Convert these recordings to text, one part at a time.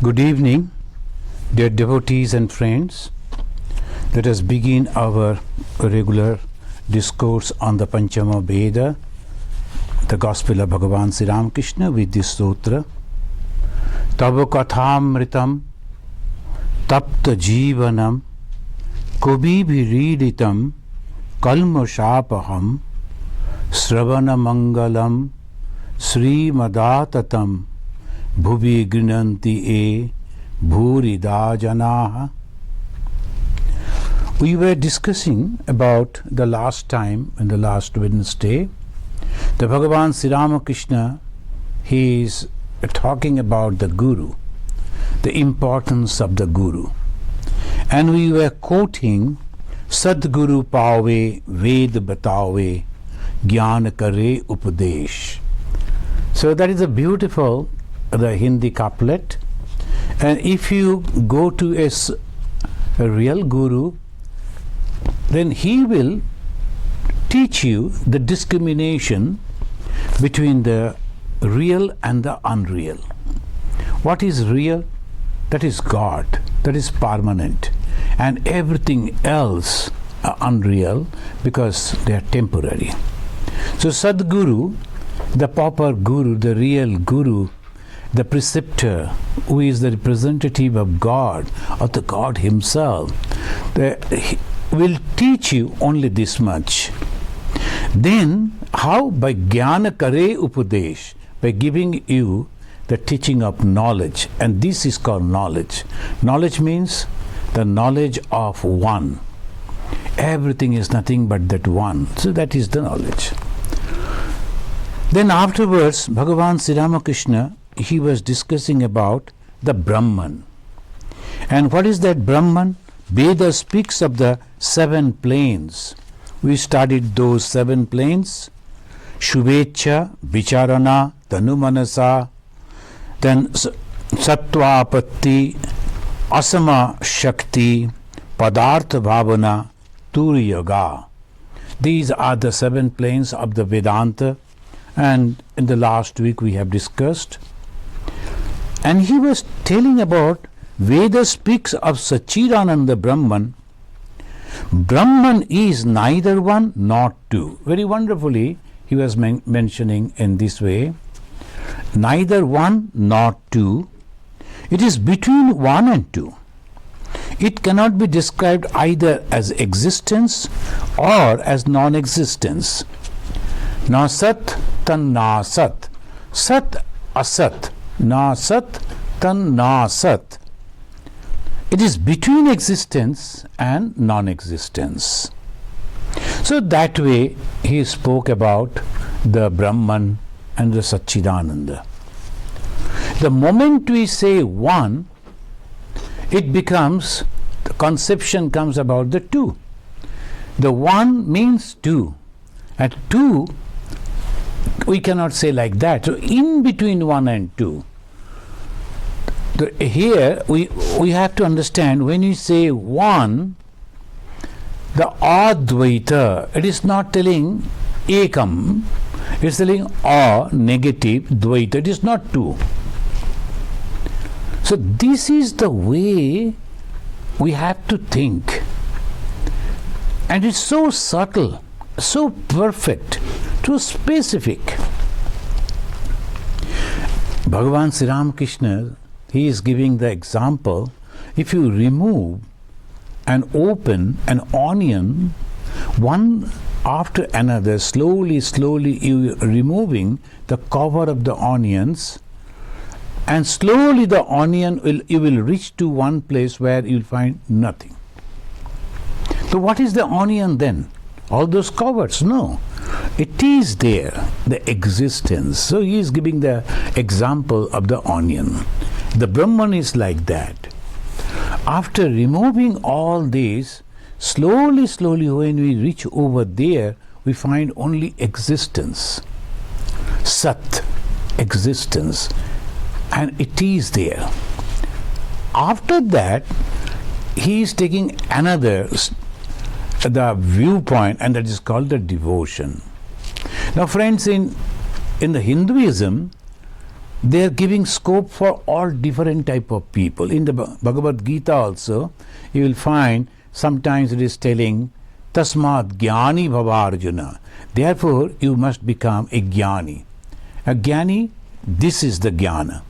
Good evening, dear devotees and friends. Let us begin our regular discourse on the Panchama Veda, the Gospel of Bhagavan Sri Ramakrishna, with this sutra. Tava kathamritam tapta jivanam kubi bhiriditam kalmashapaham sravana mangalam srimadatatam bhuvi grinanti e bhurida janaha. We were discussing about the last time, in the last Wednesday, the Bhagavan Sri Ramakrishna, he is talking about the Guru, the importance of the Guru. And we were quoting Sadguru Pave Ved Batave Gyan Kare Upadesh. So that is a beautiful the Hindi couplet. And if you go to a real Guru, then he will teach you the discrimination between the real and the unreal. What is real? That is God, that is permanent, and everything else are unreal because they are temporary. So Sadguru, the proper Guru, the real Guru, the preceptor, who is the representative of God, or the God himself, will teach you only this much. Then how? By Jnana Kare Upadesh, by giving you the teaching of knowledge. And this is called knowledge. Knowledge means the knowledge of one. Everything is nothing but that one. So that is the knowledge. Then afterwards, Bhagavan Sri Ramakrishna, he was discussing about the Brahman. And what is that Brahman? Veda speaks of the 7 planes. We studied those 7 planes. Shubhecha, Vicharana, Tanumanasa, then Sattvapatti, Asama Shakti, Padartha Bhavana, Turiyaga. These are the 7 planes of the Vedanta, and in the last week we have discussed. And he was telling about Veda speaks of Sachidananda Brahman. Brahman is neither one nor two. Very wonderfully he was mentioning in this way. Neither one nor two. It is between one and two. It cannot be described either as existence or as non-existence. Na sat tan na sat. Sat asat. Na sat tan na sat. It is between existence and non-existence. So that way he spoke about the Brahman and the Satchidananda. The moment we say one, it becomes, the conception comes about the two. The one means two. At two, we cannot say like that. So in between one and two, here we have to understand, when you say one, the Advaita, it is not telling ekam, it is telling a negative Dvaita, it is not two. So this is the way we have to think. And it's so subtle, so perfect, so specific. Bhagavan Sri Ramakrishna, he is giving the example. If you remove and open an onion, one after another, slowly you are removing the cover of the onions, and slowly the onion you will reach to one place where you will find nothing. So what is the onion then? All those covers? No. It is there, the existence. So he is giving the example of the onion. The Brahman is like that. After removing all these, slowly when we reach over there, we find only existence. Sat, existence. And it is there. After that, he is taking another the viewpoint, and that is called the devotion. Now friends, in the Hinduism, they are giving scope for all different type of people. In the Bhagavad Gita also, you will find sometimes it is telling, Tasmat Jnani Bhava Arjuna. Therefore, you must become a Jnani. A Jnani, this is the Jnana.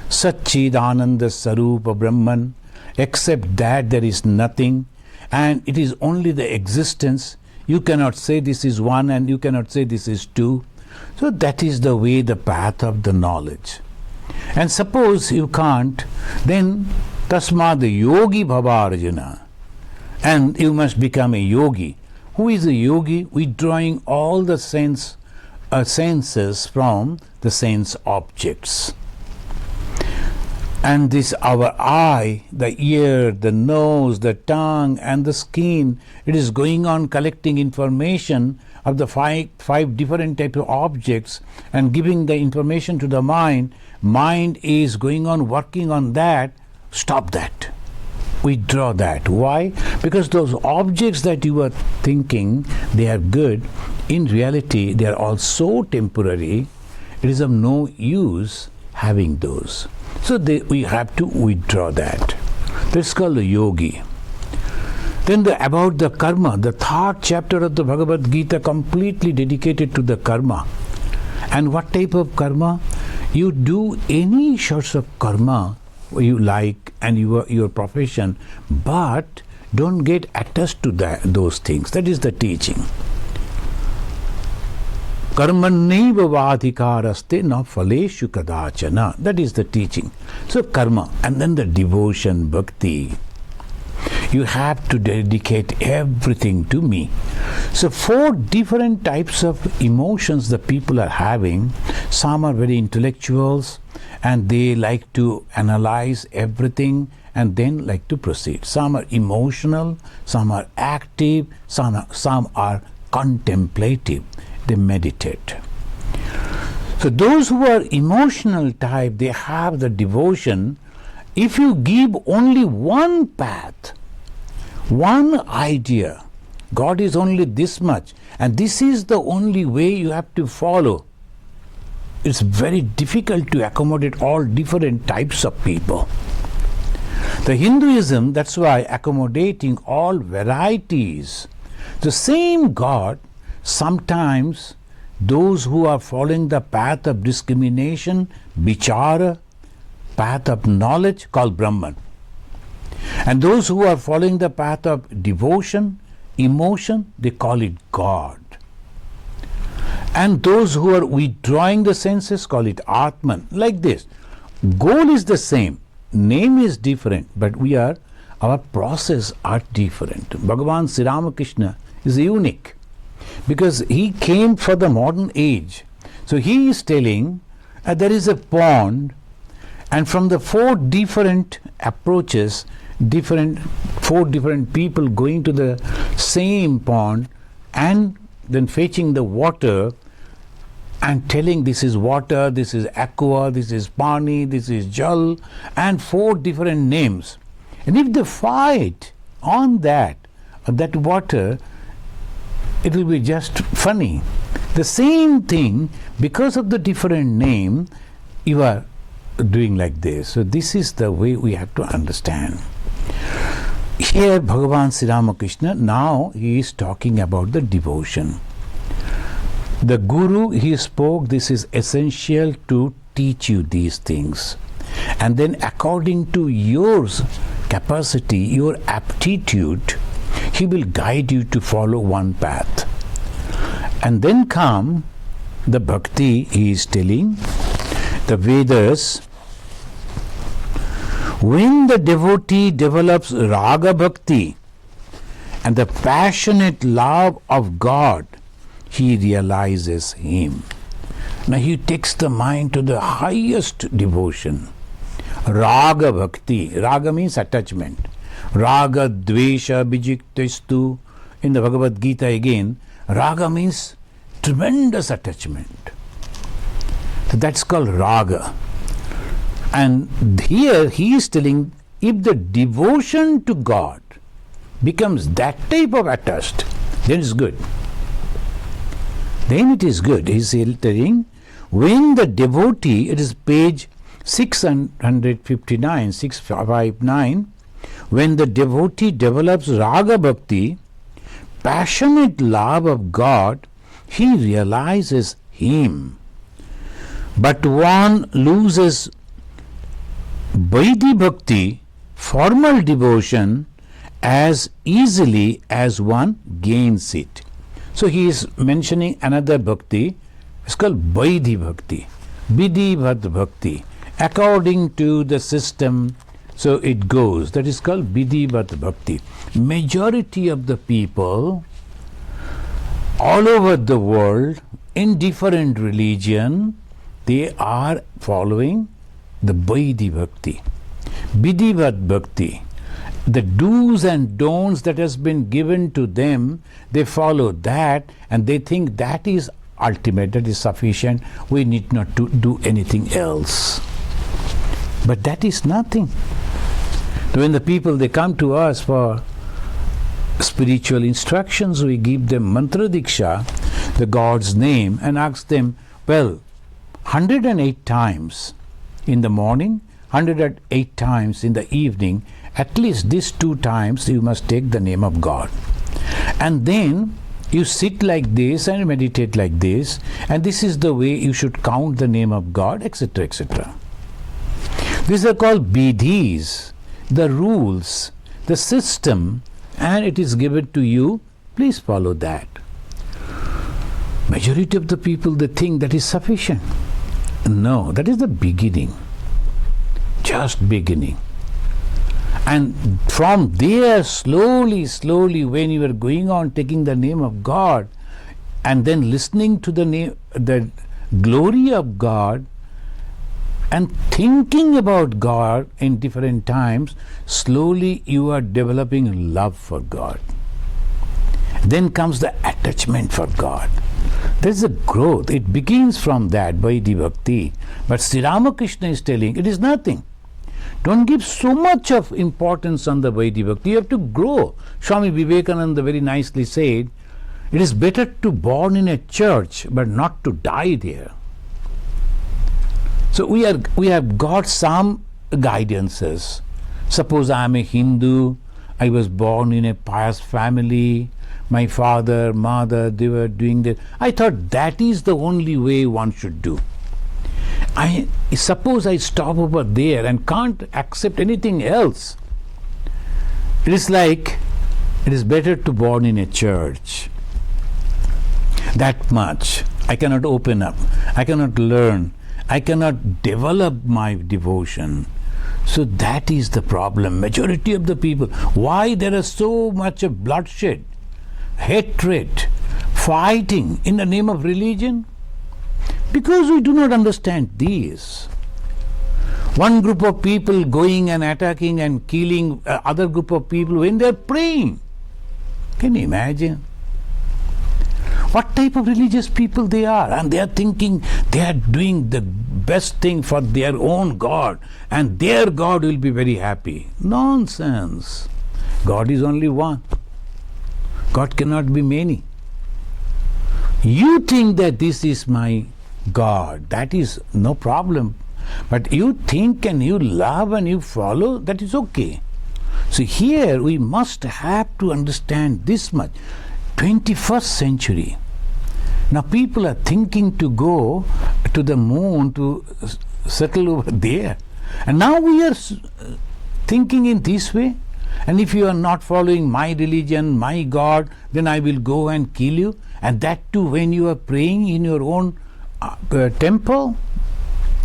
Satchidananda Sarupa Brahman. Except that there is nothing, and it is only the existence. You cannot say this is one and you cannot say this is two. So that is the way, the path of the knowledge. And suppose you can't, then Tasmad Yogi Bhava Arjuna. And you must become a yogi. Who is a yogi? Withdrawing all the senses from the sense objects. And this, our eye, the ear, the nose, the tongue and the skin, it is going on collecting information of the five different types of objects and giving the information to the mind. Mind is going on working on that. Stop that. Withdraw that. Why? Because those objects that you are thinking they are good, in reality they are all so temporary, it is of no use having those. So we have to withdraw that. That's called the yogi. Then about the karma, the third chapter of the Bhagavad Gita completely dedicated to the karma. And what type of karma? You do any sorts of karma you like and your profession, but don't get attached to those things. That is the teaching. Karmanaiva vadhikaraste na phaleshu kadachana. That is the teaching. So karma, and then the devotion, bhakti. You have to dedicate everything to me. So 4 different types of emotions the people are having. Some are very intellectuals and they like to analyze everything and then like to proceed. Some are emotional, some are active, some are contemplative. They meditate. So those who are emotional type, they have the devotion. If you give only one path, one idea, God is only this much, and this is the only way you have to follow, it's very difficult to accommodate all different types of people. The Hinduism, that's why accommodating all varieties. The same God, sometimes those who are following the path of discrimination, vichara, path of knowledge, called Brahman. And those who are following the path of devotion, emotion, they call it God. And those who are withdrawing the senses call it Atman. Like this. Goal is the same, name is different, but our process are different. Bhagavan Sri Ramakrishna is unique because he came for the modern age. So he is telling there is a pond, and from the 4 different approaches, 4 different people going to the same pond and then fetching the water and telling this is water, this is aqua, this is pani, this is jal, and 4 different names. And if they fight on that water, it will be just funny. The same thing, because of the different name, you are doing like this. So this is the way we have to understand. Here Bhagavan Sri Ramakrishna, now he is talking about the devotion. The Guru, he spoke, this is essential to teach you these things. And then according to your capacity, your aptitude, he will guide you to follow one path. And then come the bhakti, he is telling, the Vedas. When the devotee develops raga bhakti and the passionate love of God, he realizes Him. Now he takes the mind to the highest devotion. Raga bhakti. Raga means attachment. Raga dvesha bijiktestu. In the Bhagavad Gita again, raga means tremendous attachment. So that's called raga. And here he is telling, if the devotion to God becomes that type of attached, then it's good. Then it is good. He is telling, when the devotee, it is page 659, when the devotee develops raga bhakti, passionate love of God, he realizes Him. But one loses Vaidhi bhakti, formal devotion, as easily as one gains it. So he is mentioning another bhakti. It's called Vaidhi bhakti, Vidhivat bhakti, according to the system. So it goes. That is called Vidhivat bhakti. Majority of the people all over the world in different religion, they are following the Vaidhi bhakti, Vidhivat bhakti. The do's and don'ts that has been given to them, they follow that and they think that is ultimate, that is sufficient. We need not to do anything else. But that is nothing. When the people, they come to us for spiritual instructions, we give them mantra diksha, the God's name, and ask them, well, 108 times in the morning, 108 times in the evening, at least these 2 times you must take the name of God. And then you sit like this and meditate like this, and this is the way you should count the name of God, etc., etc. These are called vidhis, the rules, the system, and it is given to you. Please follow that. Majority of the people, they think that is sufficient. No, that is the beginning. Just beginning. And from there, slowly, when you are going on taking the name of God and then listening to the name, the glory of God, and thinking about God in different times, slowly you are developing love for God. Then comes the attachment for God. There is a growth. It begins from that, Vaidhi Bhakti. But Sri Ramakrishna is telling it is nothing. Don't give so much of importance on the Vaidhi Bhakti. You have to grow. Swami Vivekananda very nicely said, it is better to born in a church but not to die there. So we have got some guidances. Suppose I am a Hindu, I was born in a pious family, my father, mother, they were doing that. I thought that is the only way one should do. Suppose I stop over there and can't accept anything else. It is like, it is better to born in a church. That much. I cannot open up. I cannot learn. I cannot develop my devotion. So that is the problem. Majority of the people. Why there is so much of bloodshed, hatred, fighting in the name of religion? Because we do not understand these. One group of people going and attacking and killing other group of people when they are praying. Can you imagine? What type of religious people they are? And they are thinking they are doing the best thing for their own God and their God will be very happy. Nonsense. God is only one. God cannot be many. You think that this is my God, that is no problem. But you think and you love and you follow, that is okay. So here we must have to understand this much. 21st century. Now people are thinking to go to the moon to settle over there. And now we are thinking in this way. And if you are not following my religion, my God, then I will go and kill you. And that too when you are praying in your own temple.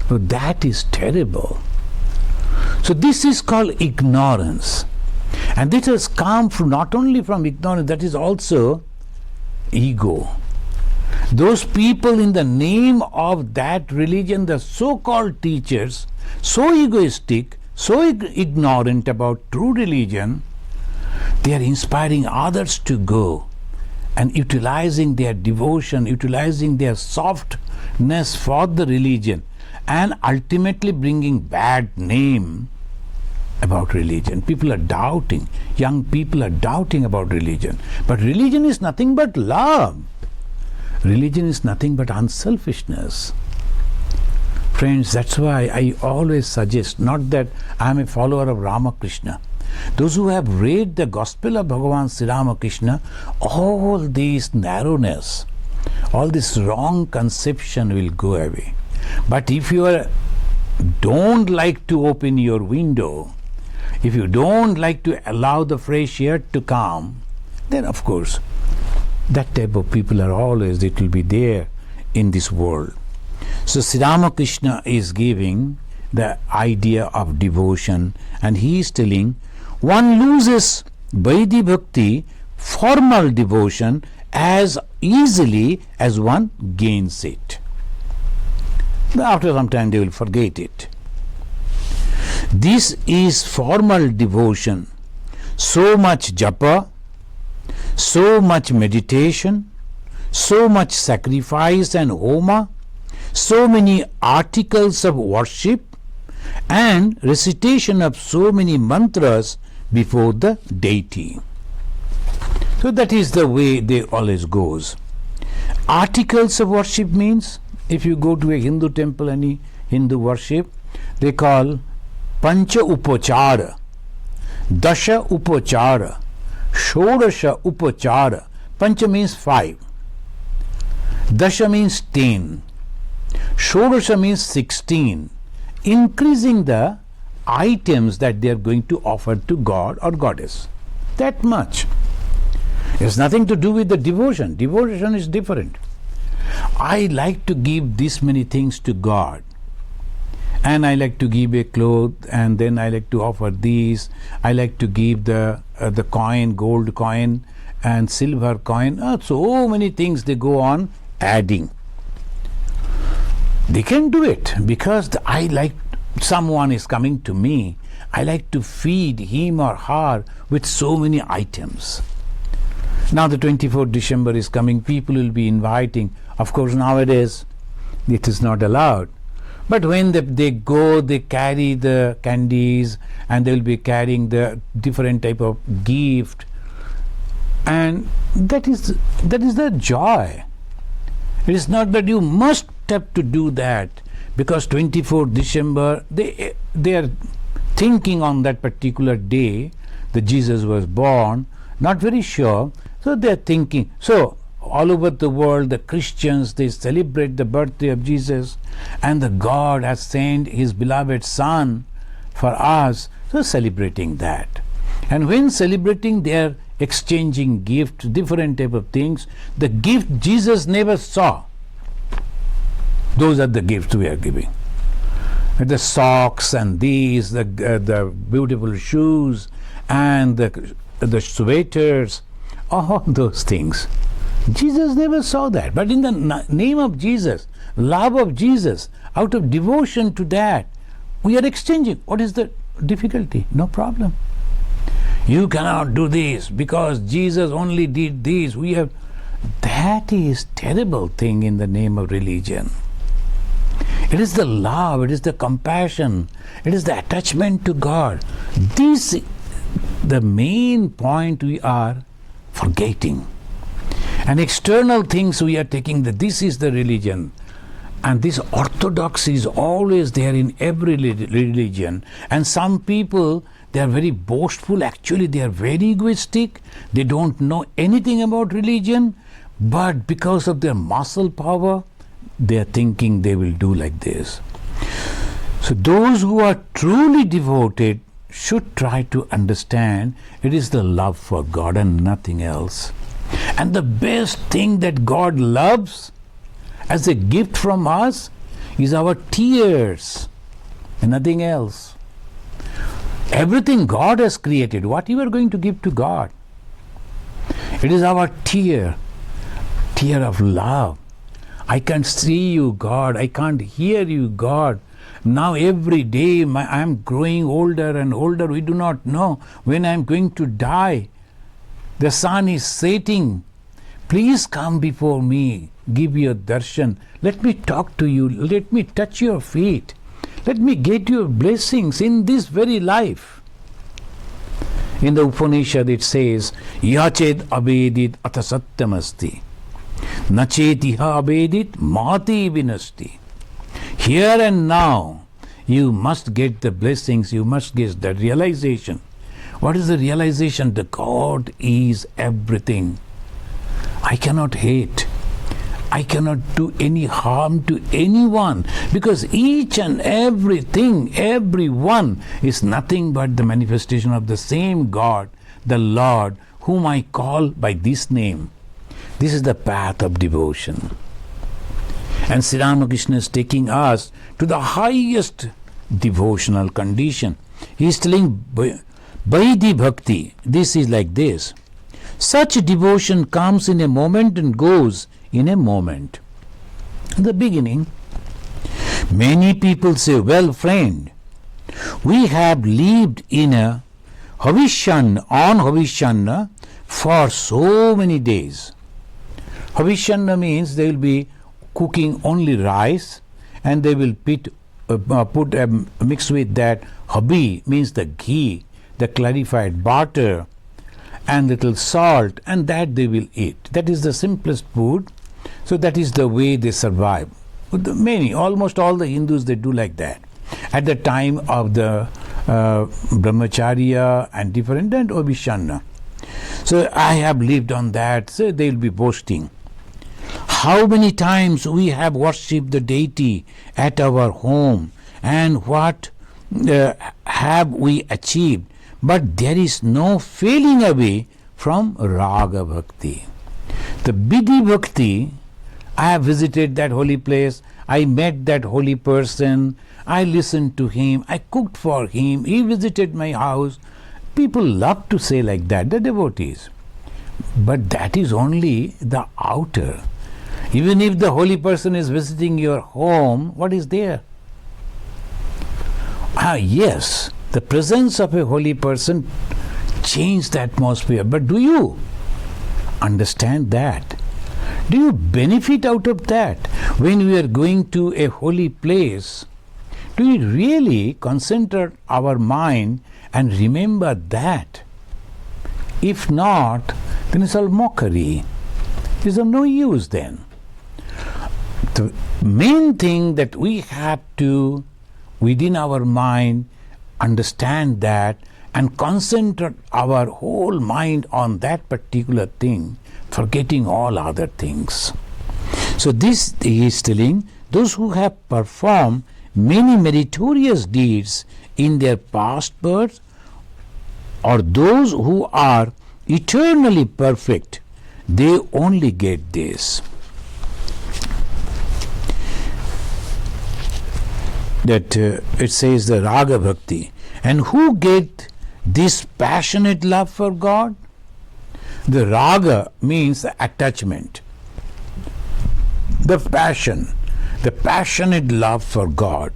So that is terrible. So this is called ignorance. And this has come from not only from ignorance, that is also ego. Those people in the name of that religion, the so-called teachers, so egoistic, so ignorant about true religion, they are inspiring others to go and utilizing their devotion, utilizing their softness for the religion, and ultimately bringing bad name about religion. People are doubting. Young people are doubting about religion. But religion is nothing but love. Religion is nothing but unselfishness. Friends, that's why I always suggest, not that I am a follower of Ramakrishna. Those who have read the Gospel of Bhagavan Sri Ramakrishna, all this narrowness, all this wrong conception will go away. But if you don't like to open your window, if you don't like to allow the fresh air to come, then of course that type of people are always, it will be there in this world. So Sri Ramakrishna is giving the idea of devotion, and he is telling one loses Vaidhi Bhakti, formal devotion, as easily as one gains it. After some time they will forget it. This is formal devotion. So much japa, so much meditation, so much sacrifice and homa, so many articles of worship, and recitation of so many mantras before the deity. So that is the way they always goes. Articles of worship means, if you go to a Hindu temple, any Hindu worship, they call Pancha Upachara, Dasha Upachara, Shodasha Upachara. Pancha means 5. Dasha means 10. Shodasha means 16. Increasing the items that they are going to offer to God or Goddess. That much. It has nothing to do with the devotion. Devotion is different. I like to give this many things to God, and I like to give a cloth, and then I like to offer these. I like to give the coin, gold coin and silver coin. So many things they go on adding. They can do it because I like, someone is coming to me, I like to feed him or her with so many items. Now the 24th December is coming, people will be inviting. Of course nowadays it is not allowed. But when they go, they carry the candies, and they will be carrying the different type of gift, and that is the joy. It is not that you must have to do that, because 24th December they are thinking on that particular day that Jesus was born, not very sure, so they are thinking. So all over the world, the Christians, they celebrate the birthday of Jesus, and the God has sent his beloved Son for us, so celebrating that. And when celebrating, they are exchanging gifts, different type of things. The gift Jesus never saw, those are the gifts we are giving. The socks and these, the beautiful shoes and the sweaters, all those things. Jesus never saw that. But in the name of Jesus, love of Jesus, out of devotion to that, we are exchanging. What is the difficulty? No problem. You cannot do this because Jesus only did this. That is terrible thing in the name of religion. It is the love, it is the compassion, it is the attachment to God. This, the main point we are forgetting. And external things we are taking, that this is the religion. And this orthodoxy is always there in every religion. And some people, they are very boastful. Actually, they are very egoistic. They don't know anything about religion. But because of their muscle power, they are thinking they will do like this. So those who are truly devoted should try to understand it is the love for God and nothing else. And the best thing that God loves as a gift from us is our tears and nothing else. Everything God has created, what you are going to give to God? It is our tear of love. I can't see you, God. I can't hear you, God. Now every day I am growing older and older. We do not know when I am going to die. The sun is setting. Please come before me. Give your darshan. Let me talk to you. Let me touch your feet. Let me get your blessings in this very life. In the Upanishad it says, Yached abedit atha satyamasti. Nachetiha abedit mati vinasti. Here and now, you must get the blessings, you must get the realization. What is the realization? The God is everything. I cannot hate. I cannot do any harm to anyone, because each and everything, everyone is nothing but the manifestation of the same God, the Lord, whom I call by this name. This is the path of devotion. And Sri Ramakrishna is taking us to the highest devotional condition. He is telling Vaidhi Bhakti. This is like this. Such devotion comes in a moment and goes in a moment. In the beginning, many people say, well, friend, we have lived in a Havishyana for so many days. Havishyana means they will be cooking only rice, and they will mix with that habi, means the ghee, the clarified butter, and little salt, and that they will eat. That is the simplest food. So that is the way they survive. Almost all the Hindus, they do like that. At the time of the brahmacharya and different, and Havishyana. So I have lived on that. So they will be boasting. How many times we have worshipped the deity at our home, and what have we achieved? But there is no failing away from Raga Bhakti. The Vidhi Bhakti, I have visited that holy place, I met that holy person, I listened to him, I cooked for him, he visited my house. People love to say like that, the devotees. But that is only the outer. Even if the holy person is visiting your home, what is there? Yes, the presence of a holy person changed the atmosphere. But do you understand that? Do you benefit out of that? When we are going to a holy place, do we really concentrate our mind and remember that? If not, then it's all mockery. It's of no use then. The main thing that we have to, within our mind, understand that and concentrate our whole mind on that particular thing, forgetting all other things. So this he is telling, those who have performed many meritorious deeds in their past births, or those who are eternally perfect, they only get this. That it says the Raga Bhakti. And who get this passionate love for God? The Raga means the attachment, the passion, the passionate love for God.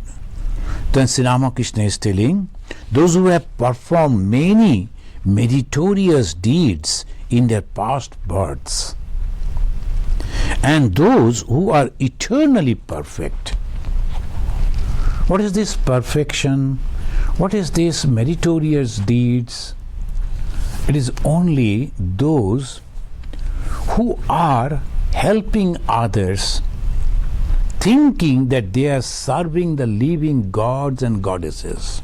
Then Sri Ramakrishna is telling, those who have performed many meritorious deeds in their past births, and those who are eternally perfect. What is this perfection? What is this meritorious deeds? It is only those who are helping others, thinking that they are serving the living gods and goddesses.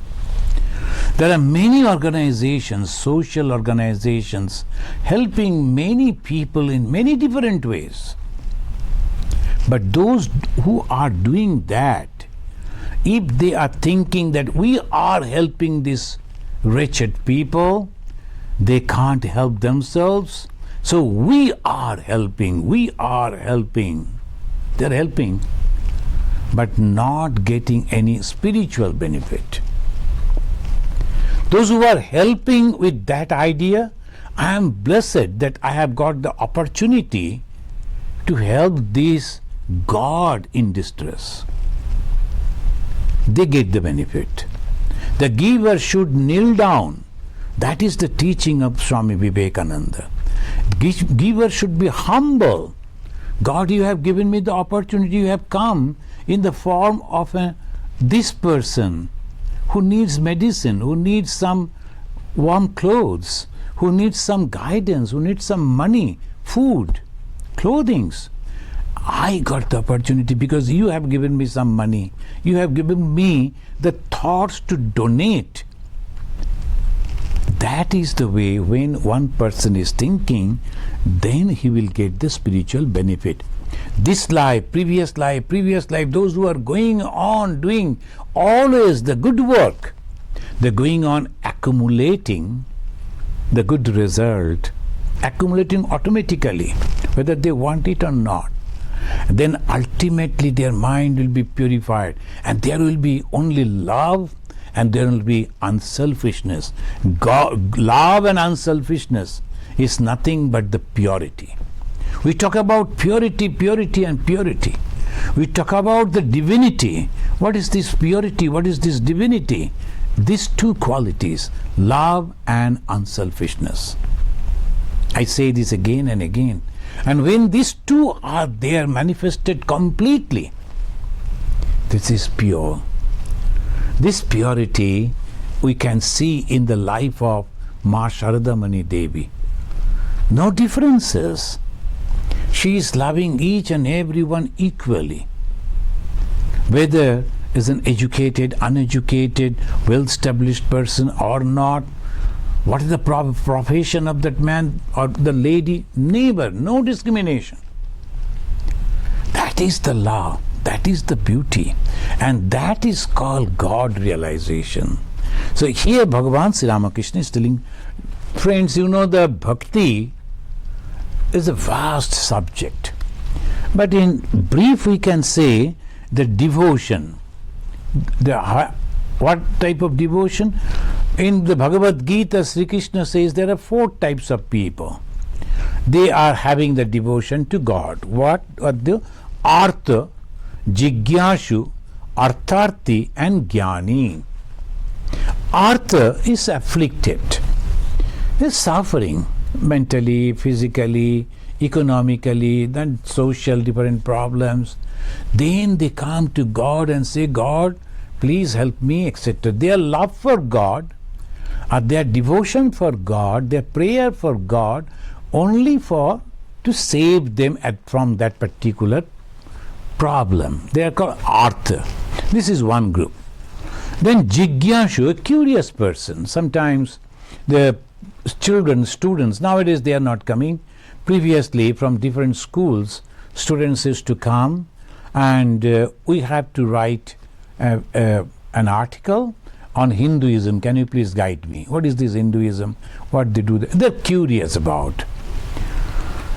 There are many organizations, social organizations, helping many people in many different ways. But those who are doing that, if they are thinking that we are helping these wretched people, they can't help themselves. So we are helping. They're helping, but not getting any spiritual benefit. Those who are helping with that idea, I am blessed that I have got the opportunity to help this God in distress. They get the benefit. The giver should kneel down. That is the teaching of Swami Vivekananda. Giver should be humble. God, you have given me the opportunity. You have come in the form of this person who needs medicine, who needs some warm clothes, who needs some guidance, who needs some money, food, clothing. I got the opportunity because you have given me some money. You have given me the thoughts to donate. That is the way when one person is thinking, then he will get the spiritual benefit. This life, previous life, those who are going on doing always the good work, they're going on accumulating the good result, accumulating automatically, whether they want it or not. Then ultimately their mind will be purified, and there will be only love, and there will be unselfishness. Love and unselfishness is nothing but the purity. We talk about purity and purity. We talk about the divinity. What is this purity? What is this divinity? These two qualities, love and unselfishness. I say this again and again. And when these two are there manifested completely, this is pure. This purity we can see in the life of Ma Sharadamani Devi. No differences. She is loving each and everyone equally. Whether is an educated, uneducated, well-established person or not, what is the profession of that man or the lady, never, no discrimination. That is the love, that is the beauty, and that is called God realization. So here Bhagavan Sri Ramakrishna is telling, friends, you know, the bhakti is a vast subject. But in brief we can say the devotion. What type of devotion? In the Bhagavad Gita, Sri Krishna says there are 4 types of people. They are having the devotion to God. What are the? Artha, Jigyashu, Artharthi and Jnani. Artha is afflicted, is suffering mentally, physically, economically, then social different problems. Then they come to God and say, God, please help me, etc. Their love for God, their devotion for God, their prayer for God, only for to save them from that particular problem. They are called Artha. This is one group. Then Jigyashu, a curious person. Sometimes the children, students, nowadays they are not coming. Previously from different schools, students used to come, and we have to write an article on Hinduism. Can you please guide me? What is this Hinduism? What they do? They're curious about.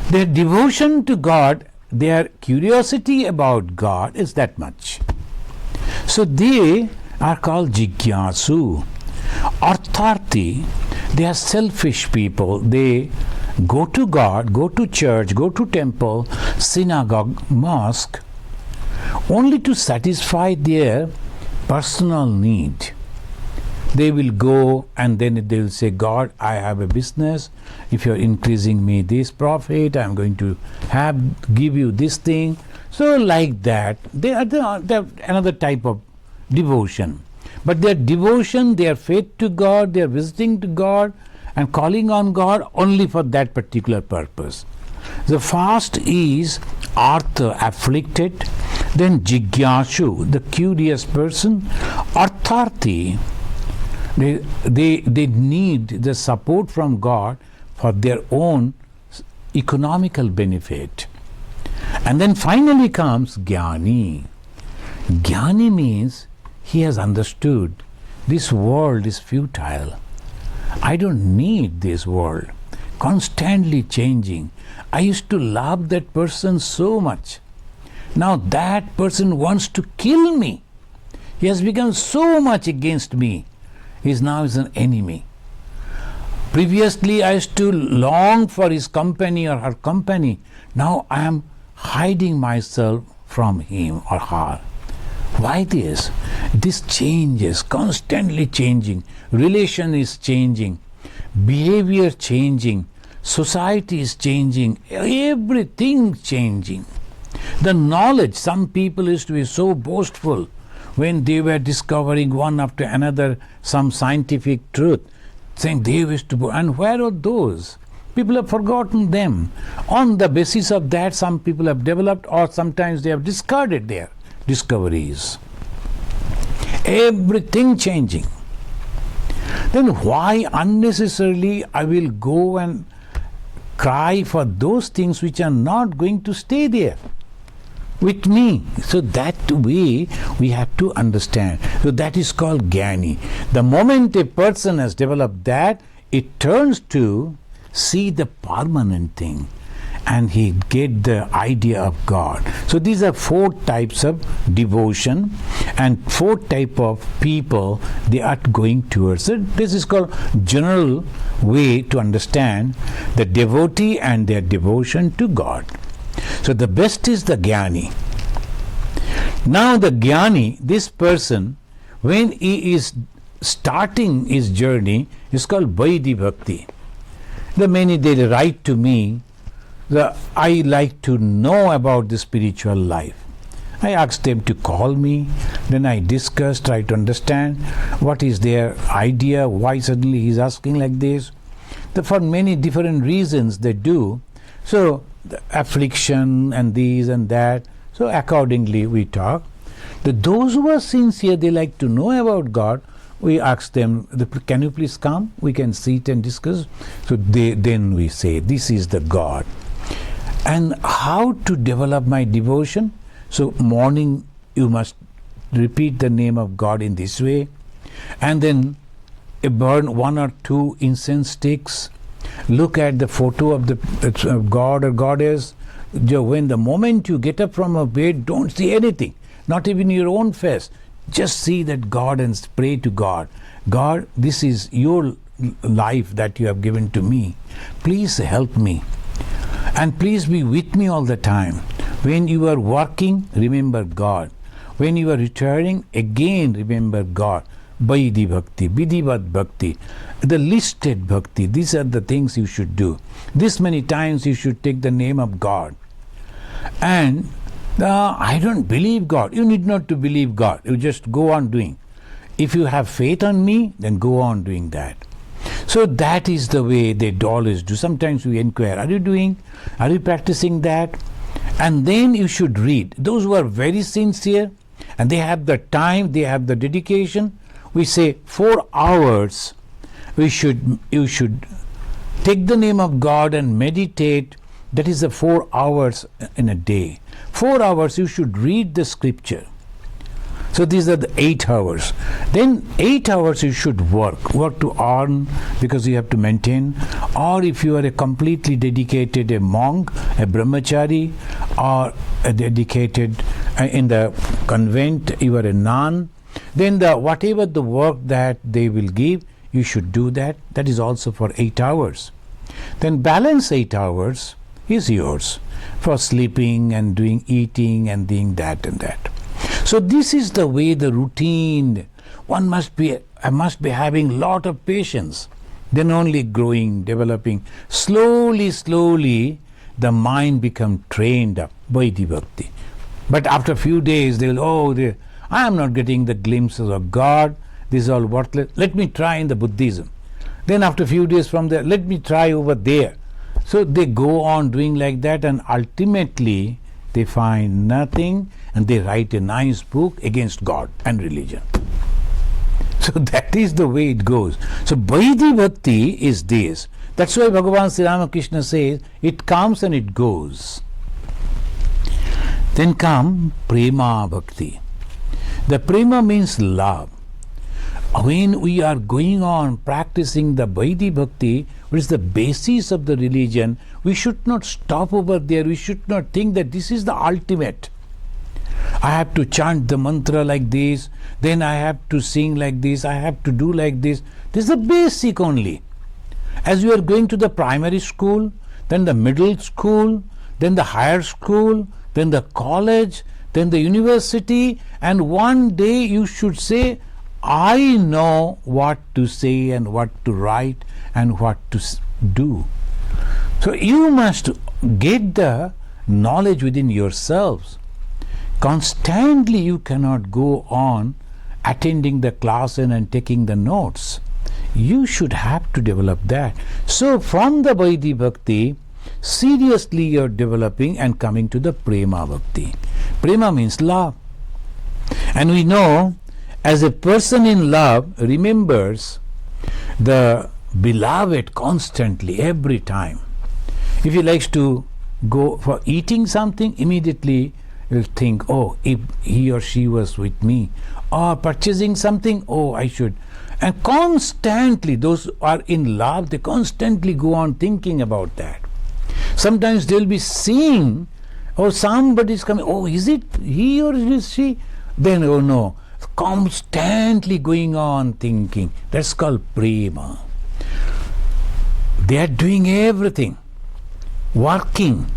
Their devotion to God, their curiosity about God is that much. So they are called Jigyasu. Artharthi, they are selfish people. They go to God, go to church, go to temple, synagogue, mosque, only to satisfy their personal need. They will go and then they will say, God, I have a business. If you are increasing me this profit, I am going to give you this thing. So like that, they are another type of devotion. But their devotion, their faith to God, their visiting to God and calling on God only for that particular purpose. The first is Artha, afflicted, then Jigyashu, the curious person, Artharthi, they need the support from God for their own economical benefit. And then finally comes Jnani. Jnani means he has understood this world is futile. I don't need this world, constantly changing. I used to love that person so much. Now that person wants to kill me. He has become so much against me. He is now an enemy. Previously I used to long for his company or her company. Now I am hiding myself from him or her. Why this? This changes, constantly changing. Relation is changing. Behavior changing. Society is changing. Everything changing. The knowledge, some people used to be so boastful when they were discovering one after another some scientific truth, saying they used to, and where are those? People have forgotten them. On the basis of that, some people have developed, or sometimes they have discarded their discoveries. Everything changing. Then why unnecessarily I will go and cry for those things which are not going to stay there with me? So that way we have to understand. So that is called Jnani. The moment a person has developed that, it turns to see the permanent thing, and he get the idea of God. So these are 4 types of devotion and 4 type of people they are going towards it. This is called general way to understand the devotee and their devotion to God. So the best is the Jnani. Now the Jnani, this person, when he is starting his journey, is called Vaidhi Bhakti. The many they write to me, I like to know about the spiritual life. I ask them to call me, then I discuss, try to understand what is their idea, why suddenly he's asking like this. For many different reasons they do. So the affliction and these and that. So accordingly we talk. Those who are sincere, they like to know about God. We ask them, can you please come? We can sit and discuss. So then we say, this is the God. And how to develop my devotion? So morning you must repeat the name of God in this way, and then burn 1 or 2 incense sticks. Look at the photo of the God or Goddess. When the moment you get up from a bed, don't see anything, not even your own face. Just see that God and pray to God. God, this is your life that you have given to me. Please help me. And please be with me all the time. When you are working, remember God. When you are returning, again remember God. Vaidhi Bhakti, Vidhivat Bhakti, the listed Bhakti. These are the things you should do. This many times you should take the name of God. And I don't believe God. You need not to believe God. You just go on doing. If you have faith on me, then go on doing that. So that is the way they always do. Sometimes we inquire, are you doing? Are you practicing that? And then you should read. Those who are very sincere and they have the time, they have the dedication, we say 4 hours you should take the name of God and meditate. That is the 4 hours in a day. 4 hours you should read the scripture. So these are the 8 hours. Then 8 hours you should work to earn, because you have to maintain. Or if you are a completely dedicated, a monk, a brahmachari, or a dedicated in the convent, you are a nun, then whatever the work that they will give, you should do that. That is also for 8 hours. Then balance 8 hours is yours for sleeping and doing eating and doing that and that. So this is the way, the routine. One must be having lot of patience. Then only growing, developing. Slowly, the mind become trained up. Vaidhi Bhakti. But after a few days, they will, I am not getting the glimpses of God. This is all worthless. Let me try in the Buddhism. Then after a few days from there, let me try over there. So they go on doing like that, and ultimately they find nothing, and they write a nice book against God and religion. So that is the way it goes. So Vaidhi Bhakti is this. That's why Bhagavan Sri Ramakrishna says, it comes and it goes. Then come Prema Bhakti. The Prema means love. When we are going on practicing the Vaidhi Bhakti, which is the basis of the religion, we should not stop over there. We should not think that this is the ultimate. I have to chant the mantra like this, then I have to sing like this, I have to do like this. This is the basic only. As you are going to the primary school, then the middle school, then the higher school, then the college, then the university, and one day you should say, I know what to say and what to write and what to do. So you must get the knowledge within yourselves. Constantly you cannot go on attending the class and taking the notes. You should have to develop that. So from the Vaidhi Bhakti, seriously you're developing and coming to the Prema Bhakti. Prema means love. And we know, as a person in love remembers the beloved constantly, every time. If he likes to go for eating something, immediately he'll think, oh, if he or she was with me. Or purchasing something, oh, I should. And constantly, those who are in love, they constantly go on thinking about that. Sometimes they'll be seeing, oh, somebody's coming, oh, is it he or is she? Then, oh no, constantly going on thinking. That's called prema. They are doing everything, working,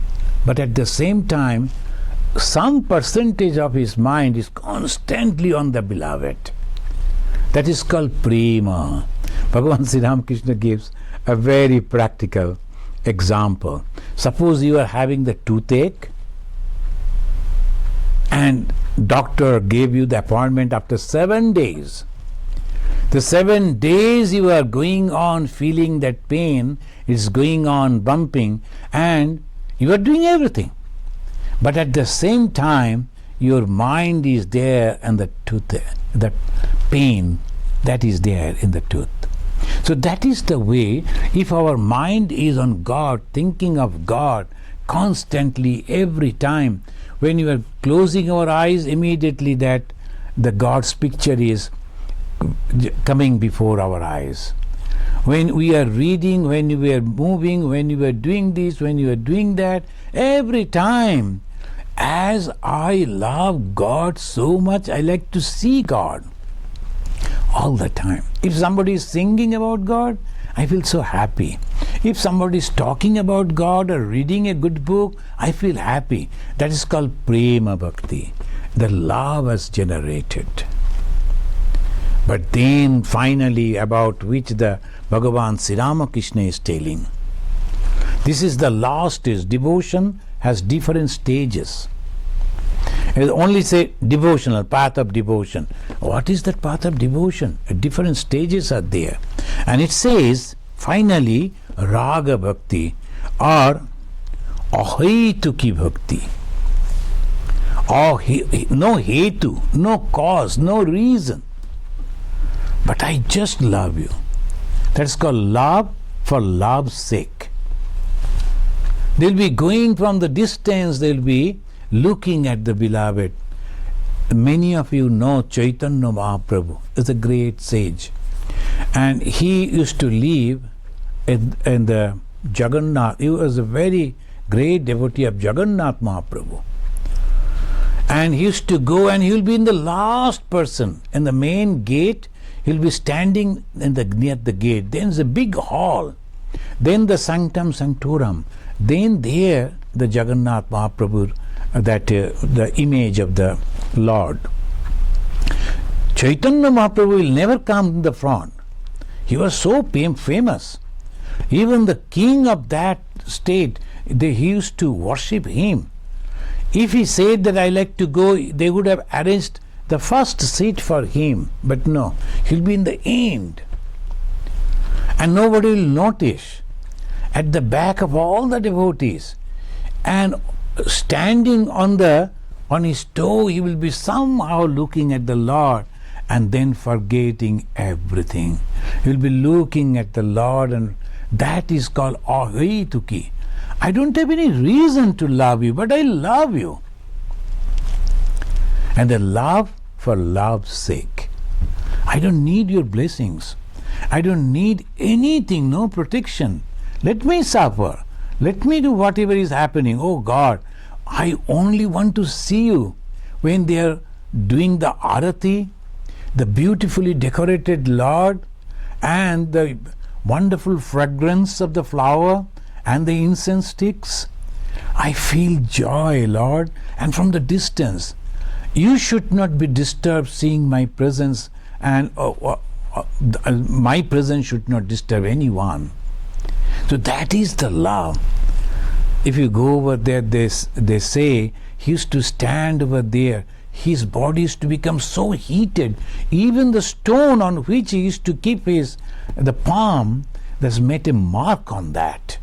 but at the same time, some percentage of his mind is constantly on the beloved. That is called prema. Bhagavan Sri Ramakrishna gives a very practical example. Suppose you are having the toothache and doctor gave you the appointment after 7 days. The 7 days you are going on feeling that pain is going on bumping and you are doing everything. But at the same time, your mind is there and the tooth, the pain that is there in the tooth. So that is the way, if our mind is on God, thinking of God constantly, every time, when you are closing our eyes, immediately that the God's picture is coming before our eyes. When we are reading, when we are moving, when you are doing this, when you are doing that, every time, as I love God so much, I like to see God all the time. If somebody is singing about God, I feel so happy. If somebody is talking about God or reading a good book, I feel happy. That is called Prema Bhakti. The love has generated. But then finally, about which the Bhagavan Sri Ramakrishna is telling, this is the last stage. Devotion has different stages. It only say devotional, path of devotion. What is that path of devotion? Different stages are there. And it says, finally, Raga Bhakti or Ahetuki Bhakti. No hetu, no cause, no reason. But I just love you. That's called love for love's sake. They'll be going from the distance, they'll be looking at the beloved. Many of you know Chaitanya Mahaprabhu is a great sage. And he used to live in the Jagannath. He was a very great devotee of Jagannath Mahaprabhu. And he used to go and he will be in the last person in the main gate. He'll be standing near the gate. Then there's a big hall. Then the Sanctum Sanctorum. Then there the Jagannath Mahaprabhu, the image of the Lord. Chaitanya Mahaprabhu will never come in the front. He was so famous. Even the king of that state, he used to worship him. If he said that I like to go, they would have arranged the first seat for him. But no, he'll be in the end. And nobody will notice. At the back of all the devotees. And standing on his toe, he will be somehow looking at the Lord and then forgetting everything. He will be looking at the Lord, and that is called Ahetuki. I don't have any reason to love you, but I love you. And the love for love's sake. I don't need your blessings. I don't need anything, no protection. Let me suffer. Let me do whatever is happening. Oh God, I only want to see you. When they are doing the arati, the beautifully decorated Lord, and the wonderful fragrance of the flower and the incense sticks, I feel joy, Lord. And from the distance, you should not be disturbed seeing my presence, and my presence should not disturb anyone. So that is the love. If you go over there, they say he used to stand over there. his body is to become so heated. Even the stone on which he used to keep the palm, there's made a mark on that.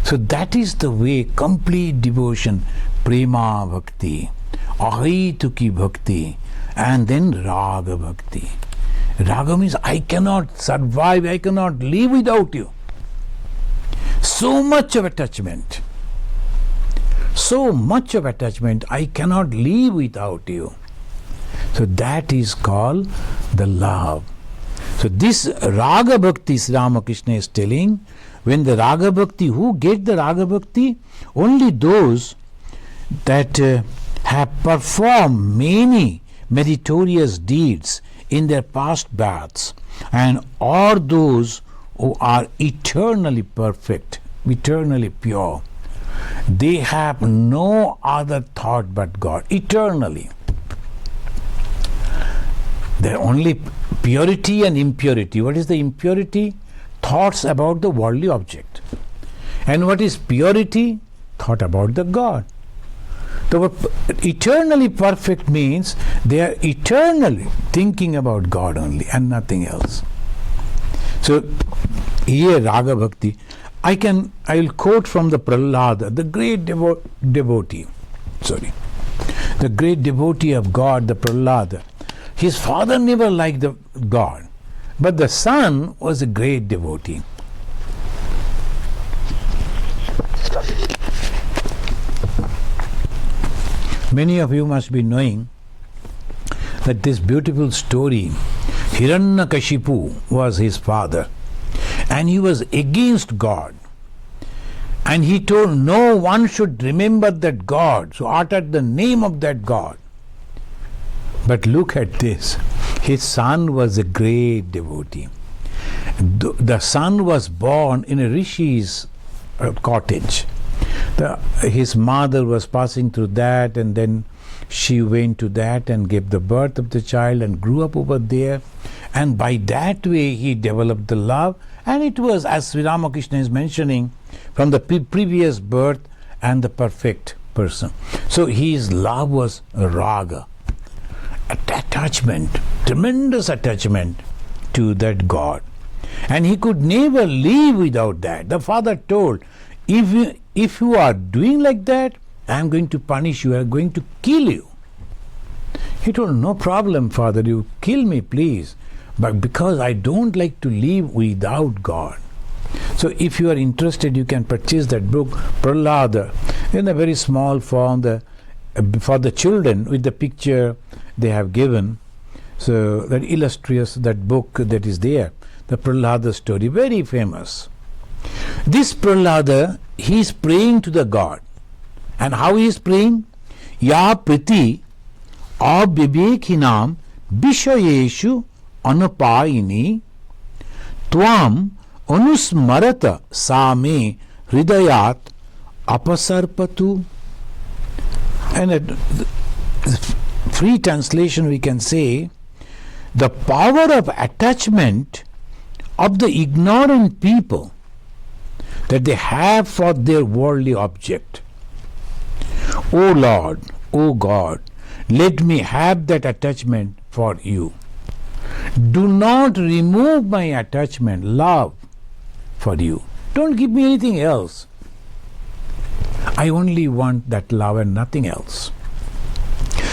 So that is the way, complete devotion, prema bhakti, ahituki bhakti, and then raga bhakti. Raga means I cannot survive, I cannot live without you. So much of attachment. So much of attachment, I cannot live without you. So that is called the love. So this Raga Bhakti, Sri Ramakrishna is telling, when the Raga Bhakti, who get the Raga Bhakti? Only those that have performed many meritorious deeds in their past births, and or those who are eternally perfect, eternally pure. They have no other thought but God, eternally. There are only purity and impurity. What is the impurity? Thoughts about the worldly object. And what is purity? Thought about the God. The eternally perfect means they are eternally thinking about God only and nothing else. So here Raga Bhakti, I will quote from the Prahlada, the great devotee. The great devotee of God, the Prahlada. His father never liked the God, but the son was a great devotee. Many of you must be knowing that this beautiful story, Hiranyakashipu was his father, and he was against God. And he told no one should remember that God, so uttered the name of that God. But look at this, his son was a great devotee. The son was born in a rishi's cottage. His mother was passing through that, and then she went to that and gave the birth of the child and grew up over there. And by that way he developed the love, and it was, as Sri Ramakrishna is mentioning, from the previous birth and the perfect person. So his love was raga, attachment, tremendous attachment to that God. And he could never live without that. The father told, if you are doing like that, I am going to punish you, I am going to kill you. He told, no problem, father, you kill me, please. But because I don't like to live without God. So if you are interested, you can purchase that book, Prahlada, in a very small form, for the children, with the picture they have given. So that illustrates that book that is there, the Prahlada story, very famous. This Prahlada, he is praying to the God. And how he is praying? Ya priti avivekhinam vishayeshu anupayini tvam anusmarata same hridayat apasarpatu. And a free translation we can say, the power of attachment of the ignorant people that they have for their worldly object. O Lord, O God, let me have that attachment for you. Do not remove my attachment, love for you. Don't give me anything else. I only want that love and nothing else.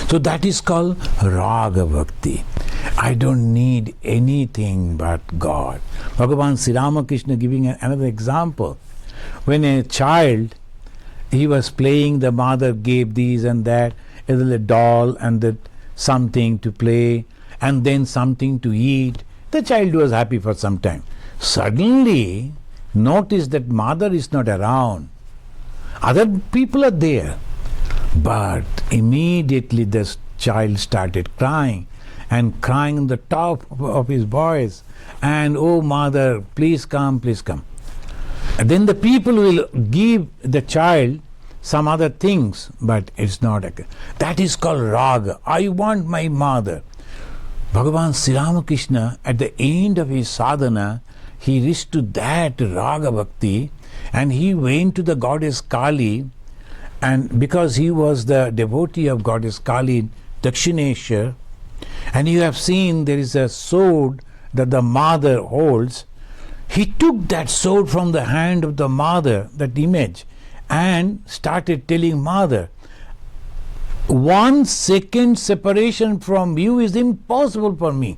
So that is called Raga Bhakti. I don't need anything but God. Bhagavan Sri Ramakrishna giving another example. When a child, he was playing, the mother gave these and that, a little doll and that something to play, and then something to eat. The child was happy for some time. Suddenly, notice that mother is not around. Other people are there. But immediately this child started crying, and crying on the top of his voice, and oh mother, please come, please come. And then the people will give the child some other things, but it's not. That is called raga. I want my mother. Bhagavan Sri Ramakrishna, at the end of his sadhana, he reached to that raga bhakti, and he went to the goddess Kali, And because he was the devotee of goddess Kali in Dakshineshwar, and you have seen there is a sword that the mother holds, he took that sword from the hand of the mother, that image, and started telling mother, 1 second separation from you is impossible for me.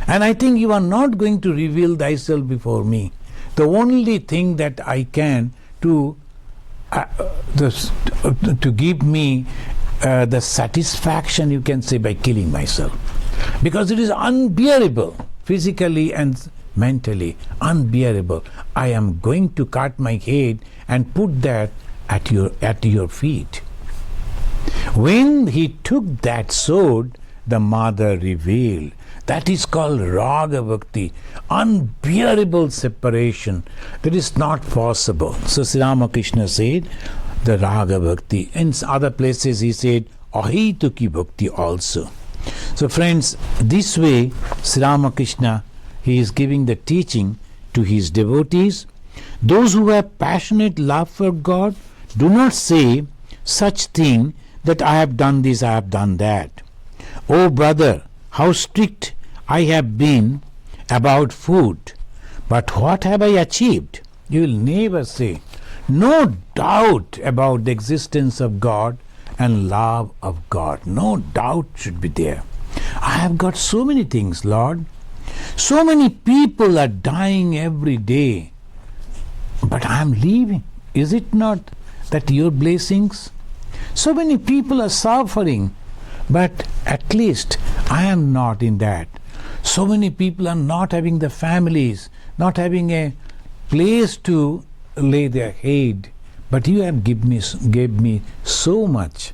And I think you are not going to reveal thyself before me. The only thing that I can to give me the satisfaction, you can say, by killing myself. Because it is unbearable, physically and mentally, unbearable. I am going to cut my head and put that at your feet. When he took that sword, the mother revealed. That is called Raga Bhakti, unbearable separation. That is not possible. So Sri Ramakrishna said the Raga Bhakti. In other places he said Ahituki Bhakti also. So friends, this way Sri Ramakrishna, he is giving the teaching to his devotees. Those who have passionate love for God do not say such thing that I have done this, I have done that. Oh brother, how strict I have been about food, but what have I achieved? You will never say. No doubt about the existence of God and love of God. No doubt should be there. I have got so many things, Lord. So many people are dying every day, but I am leaving. Is it not that your blessings? So many people are suffering, but at least I am not in that. So many people are not having the families, not having a place to lay their head, but you have gave me so much.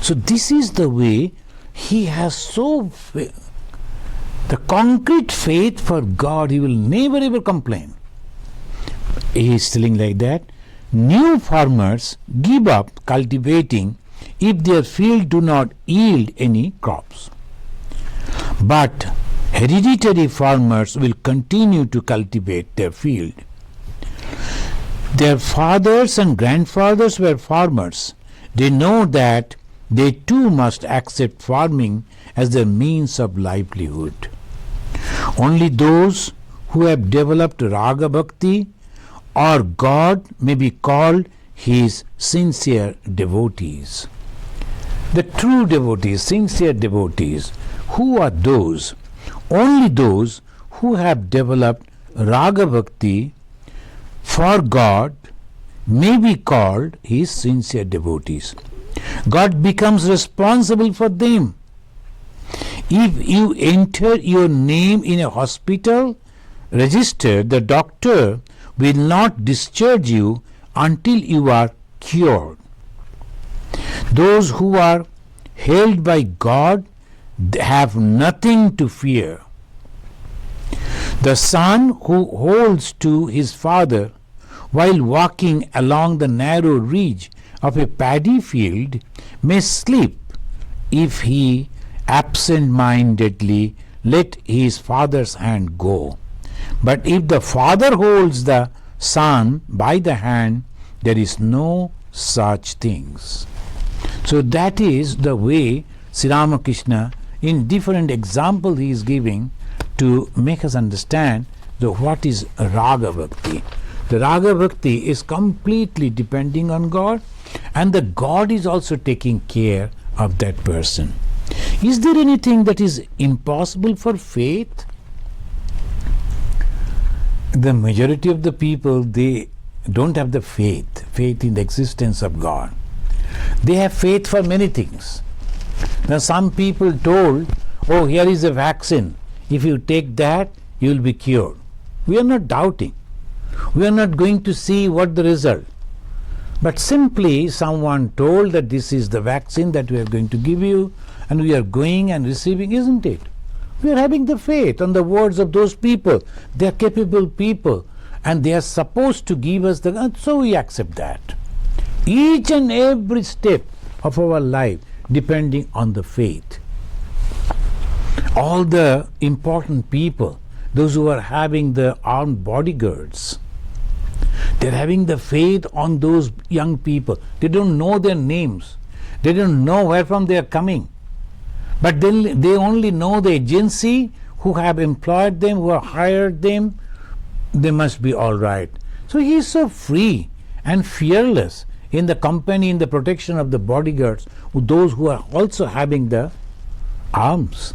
So this is the way he has the concrete faith for God. He will never ever complain. He is telling like that. New farmers give up cultivating if their field do not yield any crops. But hereditary farmers will continue to cultivate their field. Their fathers and grandfathers were farmers. They know that they too must accept farming as their means of livelihood. Only those who have developed Raga Bhakti or God may be called his sincere devotees. The true devotees, sincere devotees, who are those? Only those who have developed Raga Bhakti for God may be called his sincere devotees. God becomes responsible for them. If you enter your name in a hospital register, the doctor will not discharge you until you are cured. Those who are held by God have nothing to fear. The son who holds to his father while walking along the narrow ridge of a paddy field may slip if he absent-mindedly let his father's hand go. But if the father holds the son by the hand, there is no such things. So that is the way Sri Ramakrishna, in different examples he is giving to make us understand what is Raga Bhakti. The Raga Bhakti is completely depending on God, and the God is also taking care of that person. Is there anything that is impossible for faith? The majority of the people, they don't have the faith in the existence of God. They have faith for many things. Now some people told, oh, here is a vaccine. If you take that, you will be cured. We are not doubting. We are not going to see what the result. But simply someone told that this is the vaccine that we are going to give you, and we are going and receiving, isn't it? We are having the faith on the words of those people. They are capable people, and they are supposed to give us the, so we accept that. Each and every step of our life depending on the faith. All the important people, those who are having the armed bodyguards, They're having the faith on those young people. They don't know their names. They don't know where from they are coming. But then they only know the agency who have employed them, who have hired them. They must be all right. So he is so free and fearless in the company, in the protection of the bodyguards, those who are also having the arms.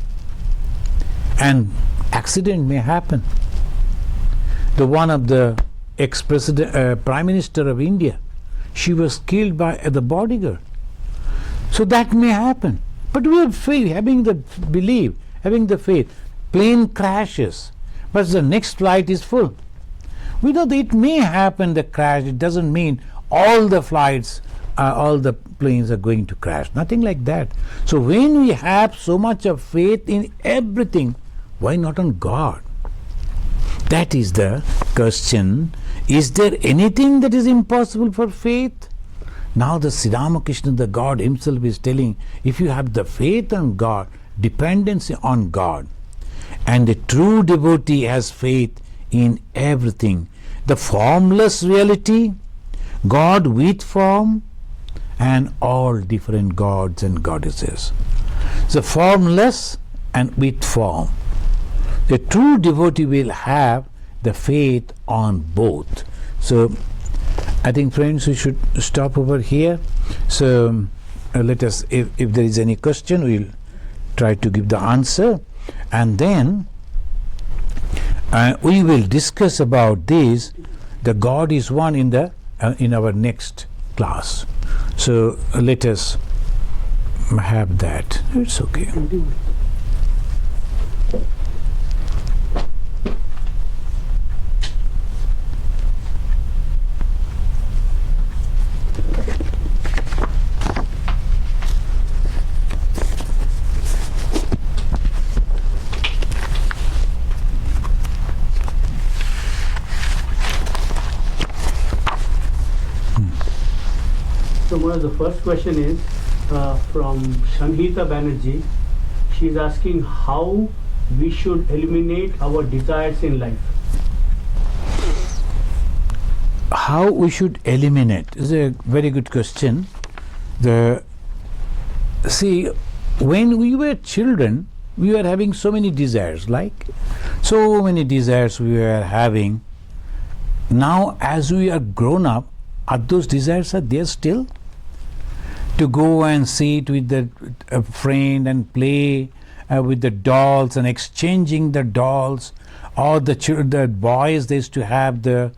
And accident may happen. The one of the ex-president, Prime Minister of India, she was killed by the bodyguard. So that may happen. But we have faith, having the belief, having the faith. Plane crashes, but the next flight is full. We know that it may happen, the crash. It doesn't mean all the flights, all the planes are going to crash. Nothing like that. So when we have so much of faith in everything, why not on God? That is the question. Is there anything that is impossible for faith? Now the Sri Ramakrishna, the God himself, is telling, if you have the faith on God, dependency on God, and the true devotee has faith in everything, the formless reality, God with form, and all different gods and goddesses. So formless and with form. The true devotee will have the faith on both. So I think, friends, we should stop over here. So let us, if there is any question, we'll try to give the answer, and then we will discuss about this. The God is one in the in our next class. So let us have that. It's okay. So the first question is from Shanhita Banerjee. She is asking how we should eliminate our desires in life. How we should eliminate is a very good question. See, when we were children, we were having so many desires, so many desires we were having. Now, as we are grown up, are those desires are there still? To go and sit with a friend and play with the dolls and exchanging the dolls, or the boys, they used to have the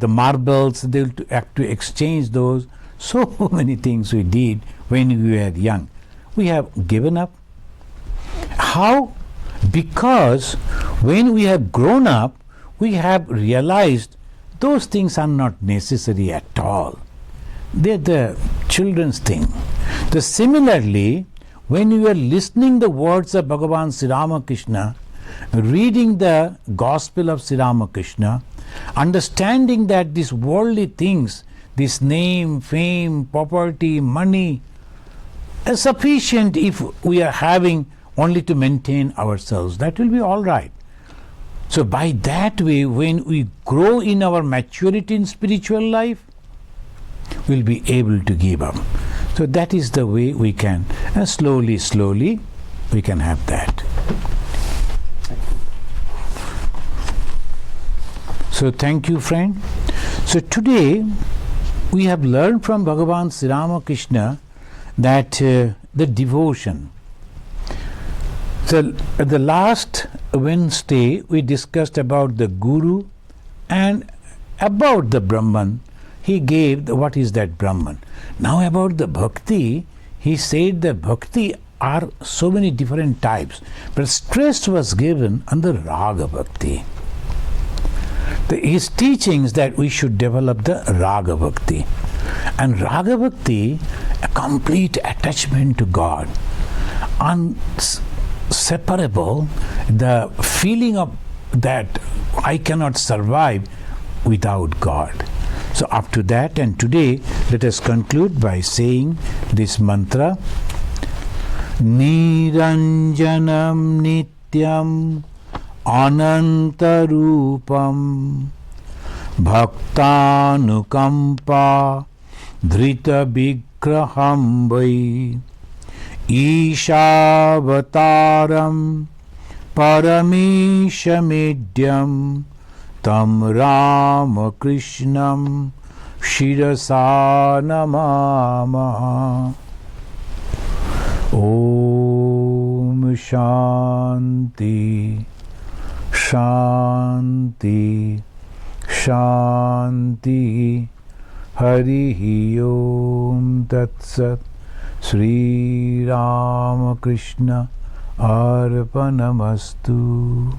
marbles, they used to have to exchange those. So many things we did when we were young. We have given up. How? Because when we have grown up, we have realized those things are not necessary at all. They're the children's thing. Similarly, when you are listening the words of Bhagavan Sri Ramakrishna, reading the Gospel of Sri Ramakrishna, understanding that these worldly things, this name, fame, property, money, are sufficient if we are having only to maintain ourselves. That will be all right. So by that way, when we grow in our maturity in spiritual life, we'll be able to give up. So that is the way we can, and slowly, we can have that. So thank you, friend. So today, we have learned from Bhagavan Sri Ramakrishna that the devotion. So at the last Wednesday, we discussed about the Guru and about the Brahman. He gave what is that Brahman. Now about the Bhakti, he said the Bhakti are so many different types, but stress was given on the Raga Bhakti. His teachings that we should develop the Raga Bhakti. And Raga Bhakti, a complete attachment to God, inseparable, the feeling of that I cannot survive without God. So up to that, and today let us conclude by saying this mantra: Niranjanam Nityam Anantarupam Bhaktanukampa Dhrita Vigraham Vai Ishavataram Parameshamidhyam Tam Ramakrishnam Shirasa Namama. Om Shanti Shanti Shanti. Harihi Om Tat Sat. Sri Ramakrishna Arpanamastu.